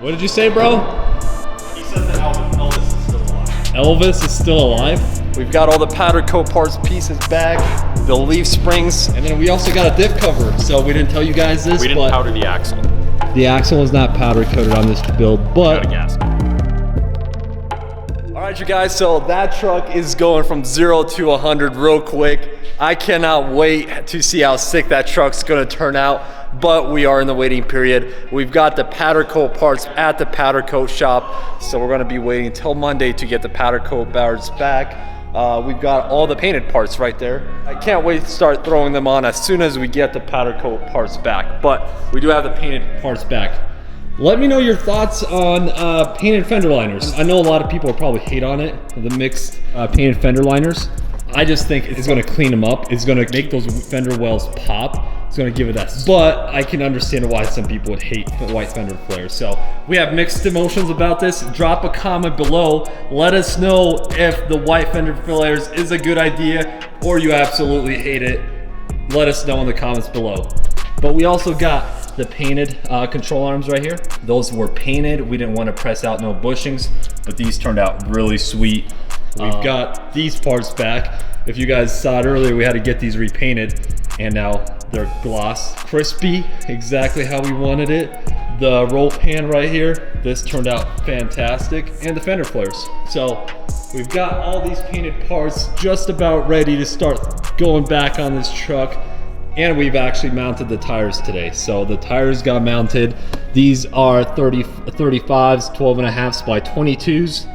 What did you say, bro? He said that Elvis is still alive. Elvis is still alive? We've got all the powder coat parts pieces back, the leaf springs, and then we also got a diff cover. So we didn't tell you guys this, We didn't powder the axle. The axle is not powder coated on this build, but Got a gasket. All right, you guys, so that truck is going from 0 to 100 real quick. I cannot wait to see how sick that truck's gonna turn out, but we are in the waiting period. We've got the powder coat parts at the powder coat shop, so we're gonna be waiting until Monday to get the powder coat parts back. We've got all the painted parts right there. I can't wait to start throwing them on as soon as we get the powder coat parts back, but we do have the painted parts back. Let me know your thoughts on painted fender liners. I know a lot of people will probably hate on it, the mixed painted fender liners. I just think it's gonna clean them up. It's gonna make those fender wells pop. It's gonna give it that. But I can understand why some people would hate the white fender flares. So we have mixed emotions about this. Drop a comment below. Let us know if the white fender flares is a good idea or you absolutely hate it. Let us know in the comments below. But we also got the painted control arms right here. Those were painted. We didn't want to press out no bushings, but these turned out really sweet. We've got these parts back. If you guys saw it earlier, we had to get these repainted, and now they're gloss, crispy, exactly how we wanted it. The roll pan right here, this turned out fantastic, and the fender flares. So we've got all these painted parts just about ready to start going back on this truck. And we've actually mounted the tires today. So the tires got mounted. These are 35s, 12.5s by 22s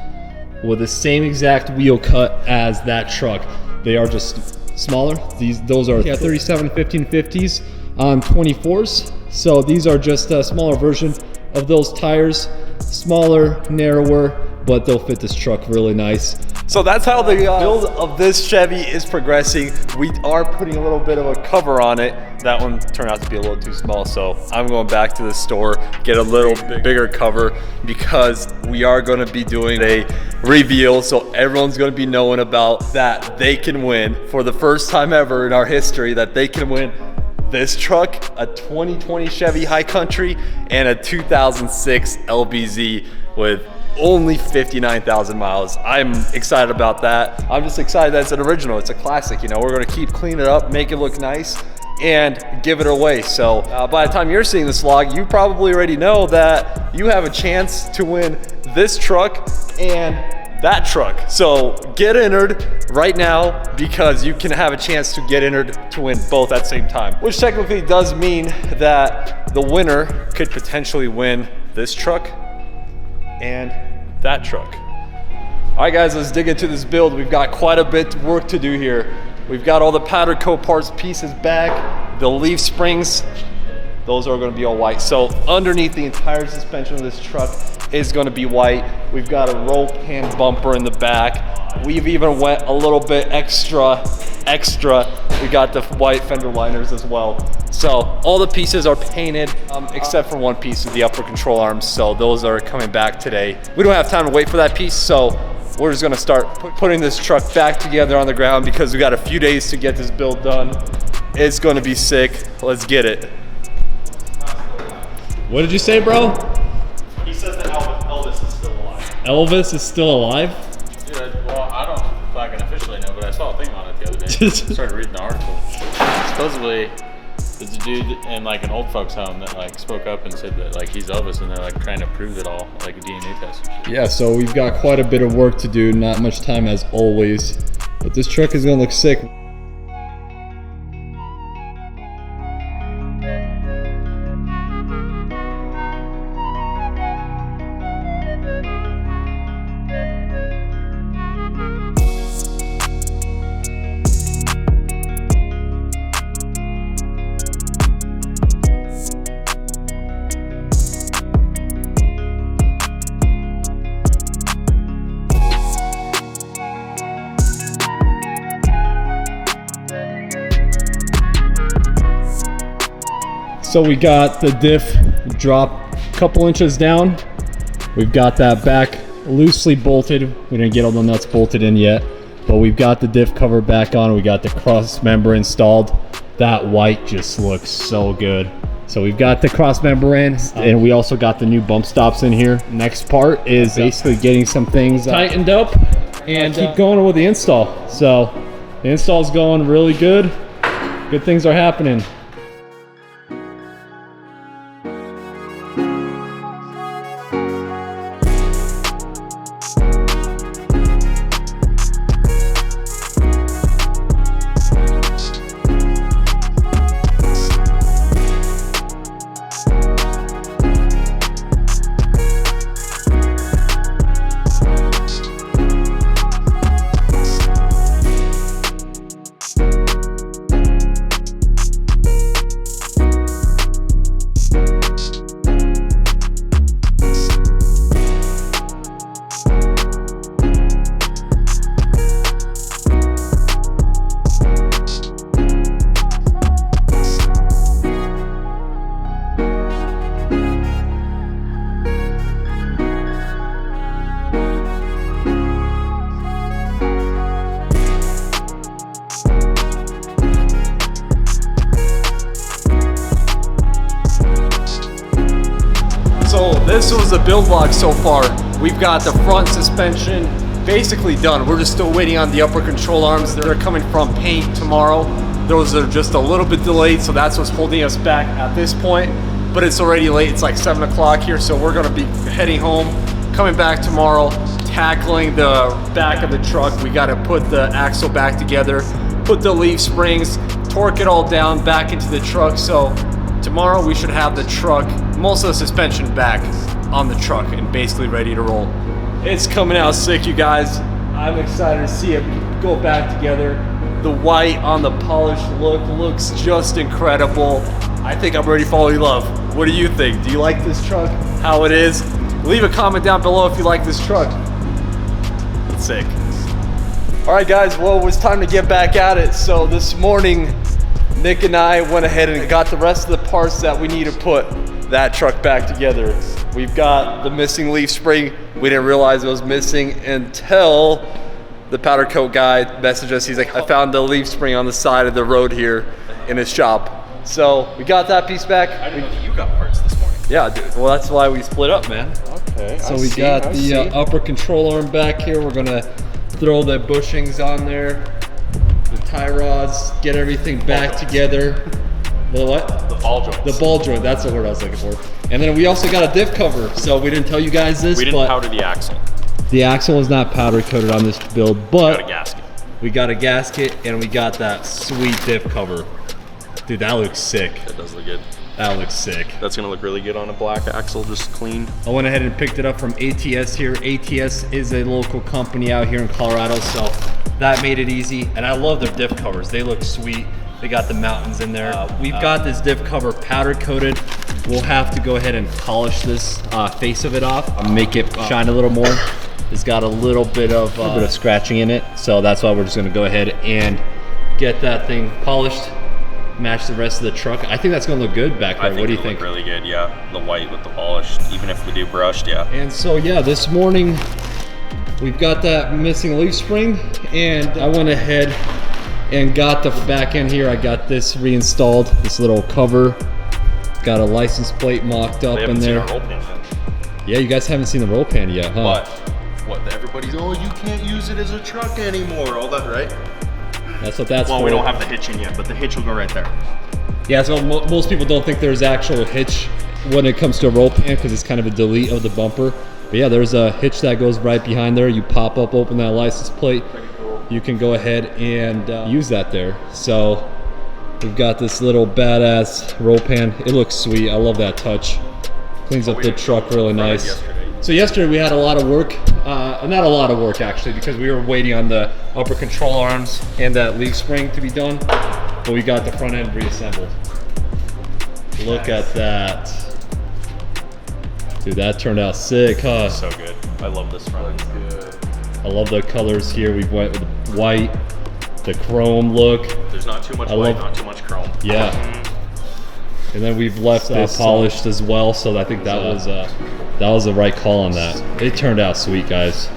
with the same exact wheel cut as that truck. They are just smaller. Those are 37 1550s on 24s. So these are just a smaller version of those tires. Smaller, narrower, but they'll fit this truck really nice. So that's how the build of this Chevy is progressing. We are putting a little bit of a cover on it. That one turned out to be a little too small, so I'm going back to the store, get a little bigger cover, because we are gonna be doing a reveal, so everyone's gonna be knowing about that they can win, for the first time ever in our history, that they can win this truck, a 2020 Chevy High Country, and a 2006 LBZ with only 59,000 miles. I'm excited about that. I'm just excited that it's an original, it's a classic. You know, we're gonna keep cleaning it up, make it look nice, and give it away. So by the time you're seeing this vlog, you probably already know that you have a chance to win this truck and that truck. So get entered right now, because you can have a chance to get entered to win both at the same time, which technically does mean that the winner could potentially win this truck and that truck. All right, guys, let's dig into this build. We've got quite a bit of work to do here. We've got all the powder coat parts pieces back, the leaf springs, those are gonna be all white. So underneath the entire suspension of this truck is gonna be white. We've got a roll pan bumper in the back. We've even went a little bit extra. We got the white fender liners as well. So all the pieces are painted, except for one piece of the upper control arms. So those are coming back today. We don't have time to wait for that piece, so we're just gonna start putting this truck back together on the ground, because we got a few days to get this build done. It's gonna be sick. Let's get it. what did you say, bro? He says that Elvis is still alive. Elvis is still alive? Dude, well, I don't fucking officially know, but I saw a thing on it the other day. Started reading the article. Supposedly, there's a dude in like an old folks home that like spoke up and said that like he's Elvis, and they're like trying to prove it all, like a DNA test. Yeah, so we've got quite a bit of work to do, not much time as always, but this truck is gonna look sick. So we got the diff drop a couple inches down. We've got that back loosely bolted. We didn't get all the nuts bolted in yet, but we've got the diff cover back on. We got the cross member installed. That white just looks so good. So we've got the cross member in, and we also got the new bump stops in here. Next part is basically getting some things tightened up and keep going with the install. So the install is going really good. Good things are happening. This was the build log so far. We've got the front suspension basically done. We're just still waiting on the upper control arms. They're coming from paint tomorrow. Those are just a little bit delayed, so that's what's holding us back at this point. But it's already late, it's like 7 o'clock here, so we're gonna be heading home, coming back tomorrow, tackling the back of the truck. We gotta put the axle back together, put the leaf springs, torque it all down back into the truck. So tomorrow we should have the truck, most of the suspension back on the truck and basically ready to roll. It's coming out sick, you guys. I'm excited to see it go back together. The white on the polished look looks just incredible. I think I'm ready to fall in love. What do you think? Do you like this truck, how it is? Leave a comment down below if you like this truck. It's sick. All right, guys, well, it was time to get back at it. So this morning, Nick and I went ahead and got the rest of the parts that we need to put that truck back together. We've got the missing leaf spring. We didn't realize it was missing until the powder coat guy messaged us. He's like, I found the leaf spring on the side of the road here in his shop. So we got that piece back. I didn't know that you got parts this morning. Yeah, dude. Well, that's why we split up, man. Okay. So we got the upper control arm back here. We're gonna throw the bushings on there, the tie rods, get everything back together. The what? The ball joint. The ball joint, that's the word I was looking for. And then we also got a diff cover. So we didn't tell you guys this, We didn't powder the axle. The axle is not powder coated on this build, but Got a gasket. we got a gasket and we got that sweet diff cover. Dude, that looks sick. That does look good. That looks sick. That's gonna look really good on a black axle, just clean. I went ahead and picked it up from ATS here. ATS is a local company out here in Colorado, so that made it easy. And I love their diff covers. They look sweet. They got the mountains in there. We've got this diff cover powder coated. We'll have to go ahead and polish this face of it off, make it shine a little more. It's got a little bit of scratching in it, so that's why we're just gonna go ahead and get that thing polished, match the rest of the truck. I think that's gonna look good back there. What do you think? Really good, yeah. The white with the polished, even if we do brushed, yeah. And so yeah, this morning we've got that missing leaf spring, and I went ahead and got the back end here. I got this reinstalled, this little cover. Got a license plate mocked up in there. Yeah, you guys haven't seen the roll pan yet, huh? But what everybody's, oh, you can't use it as a truck anymore, all that, right? That's what that's for. Well, we don't have the hitch in yet, but the hitch will go right there. Yeah, so most people don't think there's actual hitch when it comes to a roll pan because it's kind of a delete of the bumper. But yeah, there's a hitch that goes right behind there. You pop up, open that license plate. You can go ahead and use that there. So we've got this little badass roll pan. It looks sweet. I love that touch. Cleans up the truck really nice. So yesterday we had a lot of work. Not a lot of work actually, because we were waiting on the upper control arms and that leaf spring to be done. But we got the front end reassembled. Look at that. Dude, that turned out sick, huh? So good. I love this front end. Good. I love the colors here. We went with the white, the chrome look. There's not too much white, not too much chrome. Yeah. And then we've left this polished as well, so I think that was the right call on that. It turned out sweet, guys.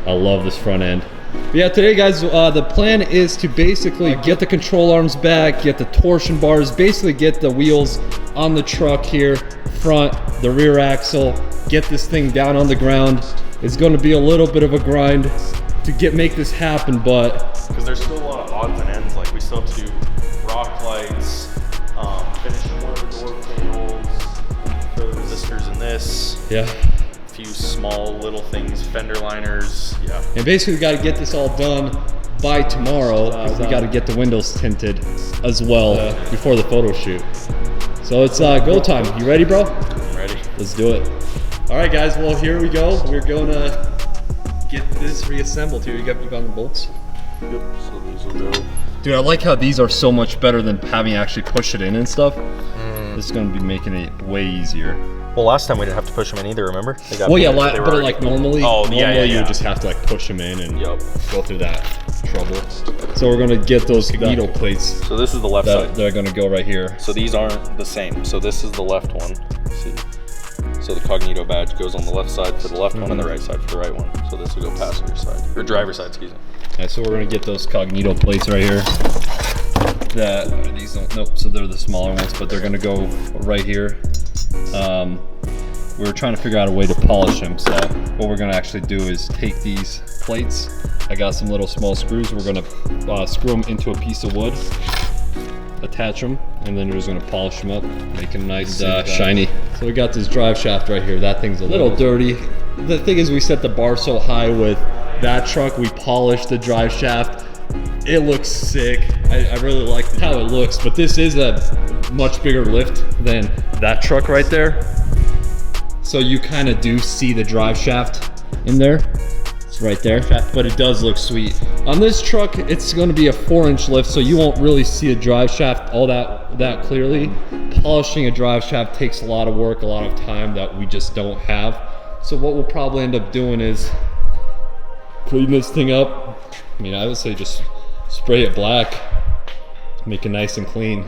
I love this front end. But yeah, today guys, the plan is to basically get the control arms back, get the torsion bars, basically get the wheels on the truck here, front, the rear axle, get this thing down on the ground. It's going to be a little bit of a grind to make this happen, but because there's still a lot of odds and ends. Like we still have to do rock lights, finish one of the door panels, throw the resistors in this. yeah. A few small little things, fender liners. Yeah. And basically we got to get this all done by tomorrow. We got to get the windows tinted as well before the photo shoot. So it's go time. You ready, bro? I'm ready. Let's do it. All right, guys. Well, here we go. We're going to get this reassembled here. You got the bolts? Yep. So these will go. Dude, I like how these are so much better than having to actually push it in and stuff. This is going to be making it way easier. Well, last time we didn't have to push them in either. Remember? They got Well, yeah, they were but already- like normally, you would just have to like push them in and go through that trouble. So we're going to get those Cognito plates. So this is the left side. They're going to go right here. So these aren't the same. So this is the left one. See? So the Cognito badge goes on the left side for the left one and the right side for the right one. So this will go passenger side, or driver side, excuse me. Yeah, so we're going to get those Cognito plates right here. These don't, nope, so they're the smaller ones, but they're going to go right here. We were trying to figure out a way to polish them, so what we're going to actually do is take these plates. I got some little small screws. We're going to screw them into a piece of wood, attach them, and then we're just going to polish them up, make them nice shiny. So we got this drive shaft right here. That thing's a little dirty. The thing is, we set the bar so high with that truck. We polished the drive shaft. It looks sick. I really like how it looks, but this is a much bigger lift than that truck right there. So you kind of do see the drive shaft in there. It's right there, but it does look sweet. On this truck, it's going to be a 4-inch lift, so you won't really see a drive shaft all that clearly. Polishing a drive shaft takes a lot of work, a lot of time that we just don't have. So what we'll probably end up doing is clean this thing up. I mean, I would say just spray it black, make it nice and clean.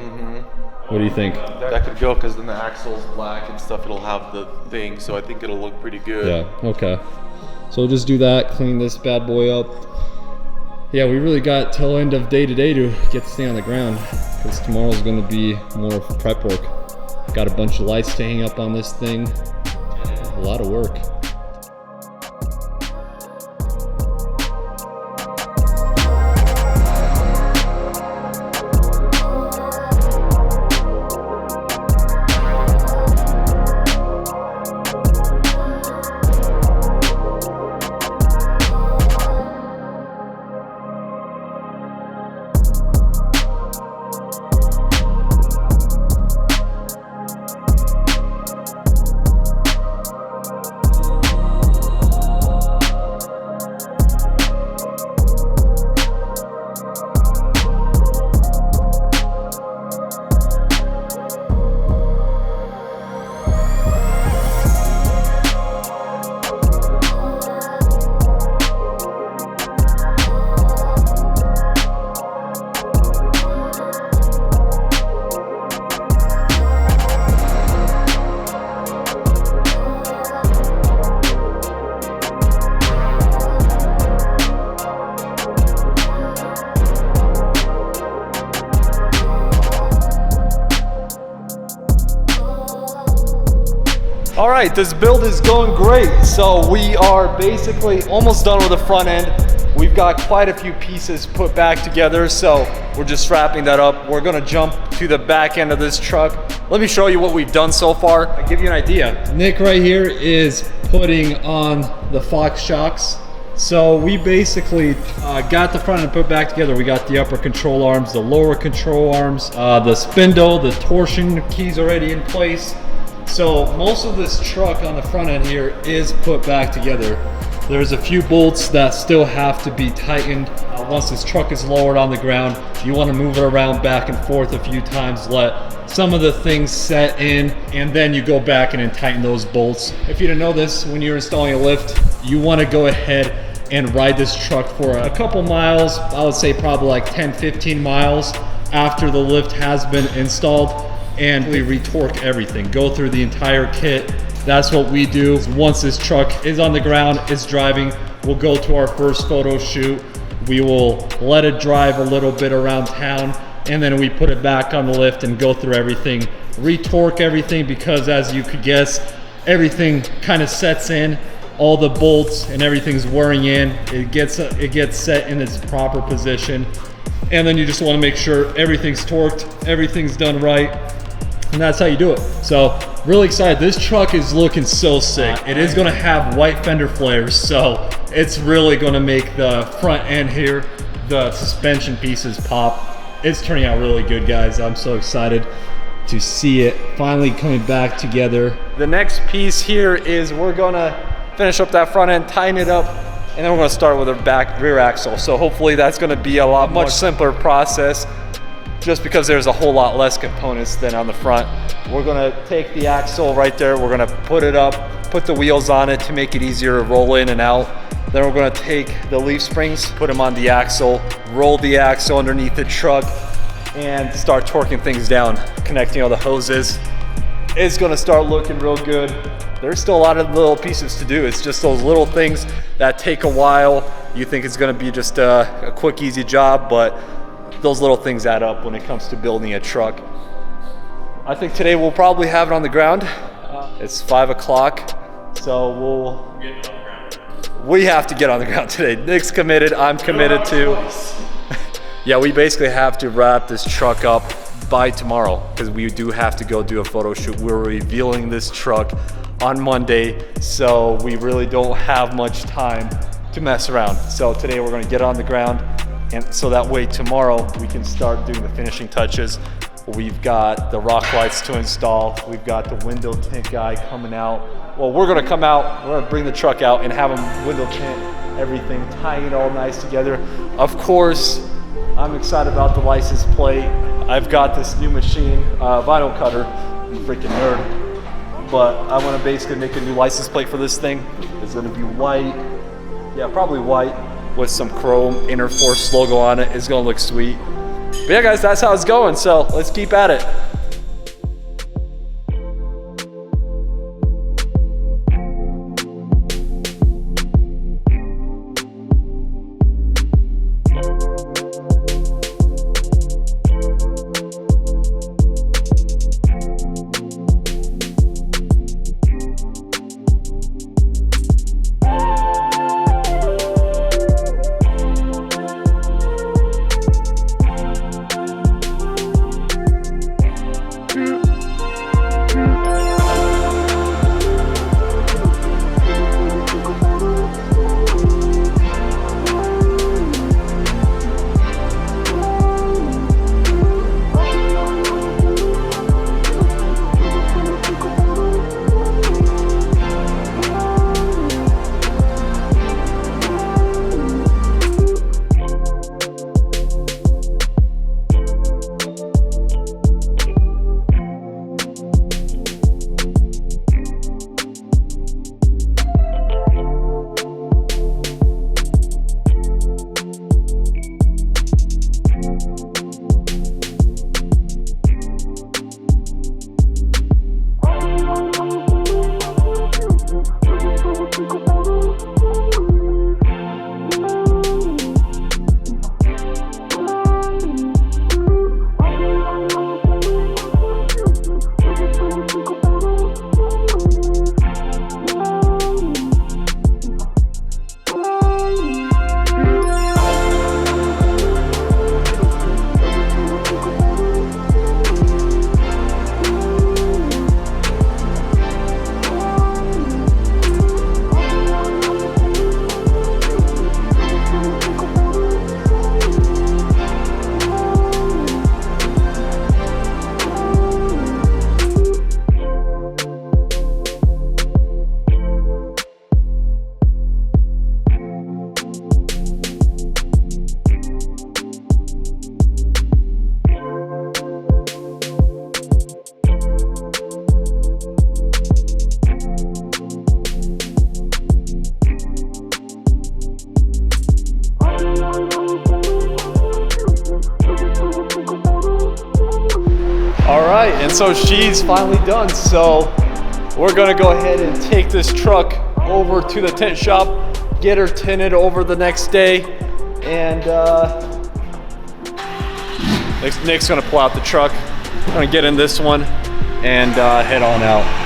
What do you think? That could go, because then the axle's black and stuff, it'll have the thing, so I think it'll look pretty good. Yeah, okay. So we'll just do that, clean this bad boy up. Yeah, we really got till end of day today to get this thing on the ground, because tomorrow's gonna be more prep work. Got a bunch of lights to hang up on this thing. A lot of work. All right, this build is going great. So we are basically almost done with the front end. We've got quite a few pieces put back together, so we're just wrapping that up. We're gonna jump to the back end of this truck. Let me show you what we've done so far. I'll give you an idea. Nick right here is putting on the Fox shocks. So we basically got the front end put back together. We got the upper control arms, the lower control arms, the spindle, the torsion keys already in place. So most of this truck on the front end here is put back together. There's a few bolts that still have to be tightened. Once this truck is lowered on the ground, you want to move it around back and forth a few times, let some of the things set in, and then you go back and tighten those bolts. If you didn't know this, when you're installing a lift, you want to go ahead and ride this truck for a couple miles. I would say probably like 10-15 miles after the lift has been installed, and we retorque everything, go through the entire kit. That's what we do. Once this truck is on the ground, it's driving, we'll go to our first photo shoot. We will let it drive a little bit around town, and then we put it back on the lift and go through everything, re-torque everything, because as you could guess, everything kind of sets in, all the bolts and everything's wearing in. It gets set in its proper position, and then you just want to make sure everything's torqued, everything's done right, and that's how you do it. So really excited. This truck is looking so sick. It is going to have white fender flares, so it's really going to make the front end here, the suspension pieces pop. It's turning out really good, guys. I'm so excited to see it finally coming back together. The next piece here is we're gonna finish up that front end, tighten it up, and then we're gonna start with our rear axle. So hopefully that's gonna be a much simpler process, just because there's a whole lot less components than on the front. We're gonna take the axle right there, we're gonna put it up, put the wheels on it to make it easier to roll in and out. Then we're gonna take the leaf springs, put them on the axle, roll the axle underneath the truck, and start torquing things down, connecting all the hoses. It's gonna start looking real good. There's still a lot of little pieces to do. It's just those little things that take a while. You think it's gonna be just a quick, easy job, but those little things add up when it comes to building a truck. I think today we'll probably have it on the ground. It's 5 o'clock, so we have to get on the ground today. Nick's committed, I'm committed too. Yeah, we basically have to wrap this truck up by tomorrow, because we do have to go do a photo shoot. We're revealing this truck on Monday, so we really don't have much time to mess around. So today we're gonna get on the ground, and so that way tomorrow we can start doing the finishing touches. We've got the rock lights to install. We've got the window tint guy coming out. Well, we're gonna come out, we're gonna bring the truck out and have him window tint everything, tying it all nice together. Of course, I'm excited about the license plate. I've got this new machine, vinyl cutter, I'm a freaking nerd. But I want to basically make a new license plate for this thing. It's going to be white, yeah, probably white, with some chrome Enrforce logo on it. It's going to look sweet. But yeah, guys, that's how it's going. So let's keep at it. All right, and so she's finally done. So we're gonna go ahead and take this truck over to the tint shop, get her tinted over the next day, And Nick's gonna pull out the truck. I'm gonna get in this one and head on out.